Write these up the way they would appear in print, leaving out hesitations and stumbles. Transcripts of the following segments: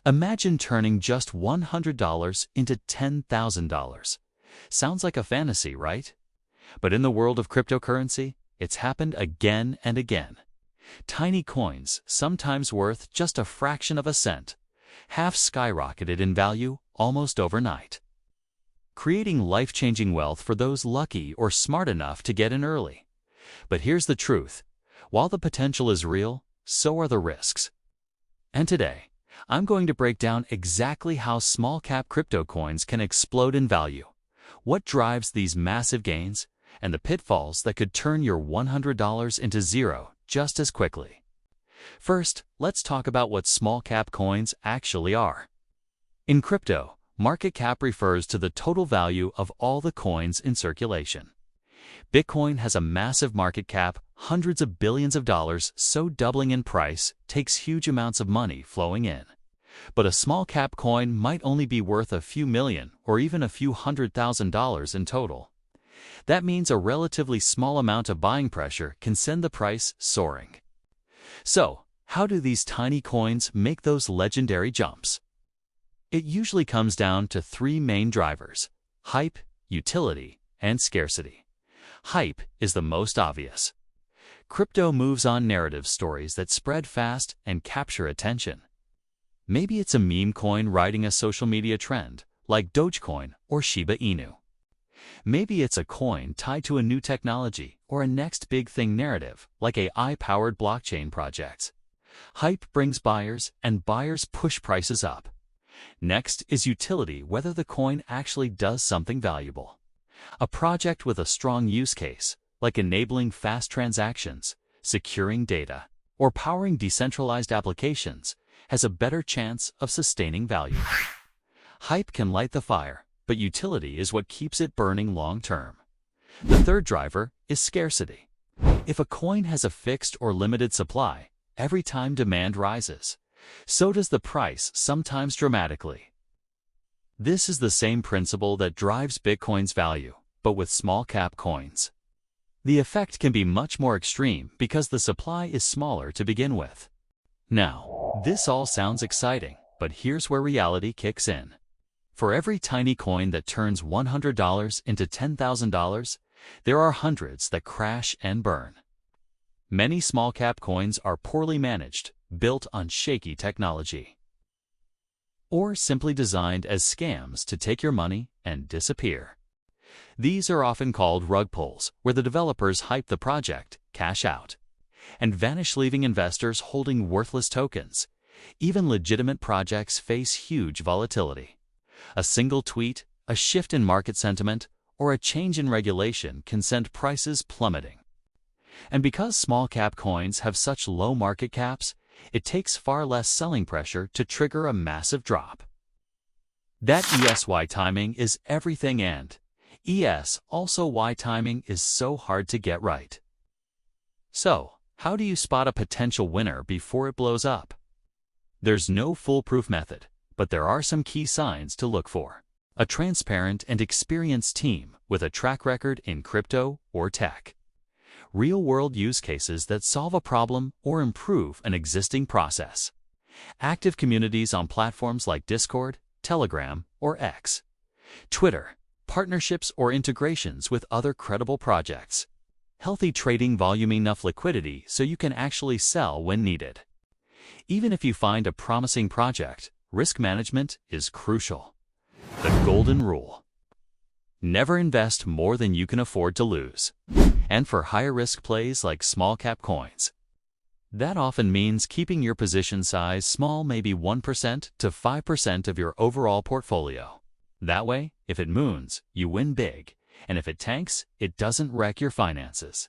Imagine turning just $100 into $10,000. Sounds like a fantasy, right? But in the world of cryptocurrency, it's happened again and again. Tiny coins, sometimes worth just a fraction of a cent, have skyrocketed in value almost overnight, creating life-changing wealth for those lucky or smart enough to get in early. But here's the truth. While the potential is real, so are the risks. And today, I'm going to break down exactly how small-cap crypto coins can explode in value, what drives these massive gains, and the pitfalls that could turn your $100 into zero just as quickly. First, let's talk about what small-cap coins actually are. In crypto, market cap refers to the total value of all the coins in circulation. Bitcoin has a massive market cap, hundreds of billions of dollars, so doubling in price takes huge amounts of money flowing in. But a small-cap coin might only be worth a few million or even a few $100,000 in total. That means a relatively small amount of buying pressure can send the price soaring. So, how do these tiny coins make those legendary jumps? It usually comes down to three main drivers: hype, utility, and scarcity. Hype is the most obvious. Crypto moves on narrative stories that spread fast and capture attention. Maybe it's a meme coin riding a social media trend, like Dogecoin or Shiba Inu. Maybe it's a coin tied to a new technology or a next big thing narrative, like AI-powered blockchain projects. Hype brings buyers, and buyers push prices up. Next is utility, whether the coin actually does something valuable. A project with a strong use case, like enabling fast transactions, securing data, or powering decentralized applications, has a better chance of sustaining value. Hype can light the fire, but utility is what keeps it burning long-term. The third driver is scarcity. If a coin has a fixed or limited supply, every time demand rises, so does the price, sometimes dramatically. This is the same principle that drives Bitcoin's value, but with small-cap coins. The effect can be much more extreme because the supply is smaller to begin with. Now, this all sounds exciting, but here's where reality kicks in. For every tiny coin that turns $100 into $10,000, there are hundreds that crash and burn. Many small-cap coins are poorly managed, built on shaky technology, or simply designed as scams to take your money and disappear. These are often called rug pulls, where the developers hype the project, cash out, and vanish, leaving investors holding worthless tokens. Even legitimate projects face huge volatility. A single tweet, a shift in market sentiment, or a change in regulation can send prices plummeting. And because small-cap coins have such low market caps, it takes far less selling pressure to trigger a massive drop. That ESY timing is everything, and also why timing is so hard to get right. So, how do you spot a potential winner before it blows up? There's no foolproof method, but there are some key signs to look for. A transparent and experienced team with a track record in crypto or tech. Real-world use cases that solve a problem or improve an existing process. Active communities on platforms like Discord, Telegram, or X. Twitter. Partnerships or integrations with other credible projects. Healthy trading volume, enough liquidity so you can actually sell when needed. Even if you find a promising project, risk management is crucial. The golden rule: never invest more than you can afford to lose. And for higher risk plays like small-cap coins, that often means keeping your position size small, maybe 1% to 5% of your overall portfolio. That way, if it moons, you win big, and if it tanks, it doesn't wreck your finances.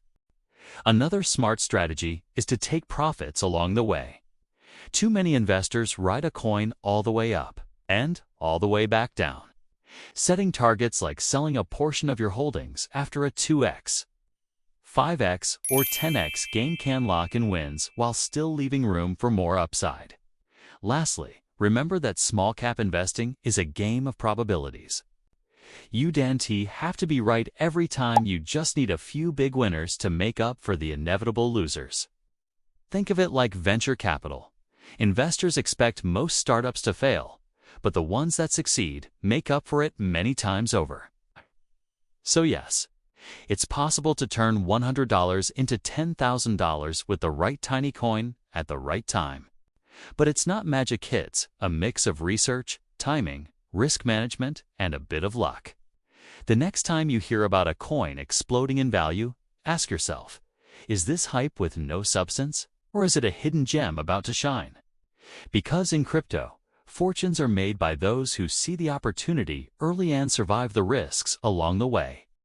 Another smart strategy is to take profits along the way. Too many investors ride a coin all the way up and all the way back down, setting targets like selling a portion of your holdings after a 2x, 5x, or 10x gain can lock in wins while still leaving room for more upside. Lastly, remember that small-cap investing is a game of probabilities. You don't have to be right every time, you just need a few big winners to make up for the inevitable losers. Think of it like venture capital. Investors expect most startups to fail, but the ones that succeed make up for it many times over. So yes, it's possible to turn $100 into $10,000 with the right tiny coin at the right time. But it's not magic hits, a mix of research, timing, risk management, and a bit of luck. The next time you hear about a coin exploding in value, ask yourself, is this hype with no substance, or is it a hidden gem about to shine? Because in crypto, fortunes are made by those who see the opportunity early and survive the risks along the way.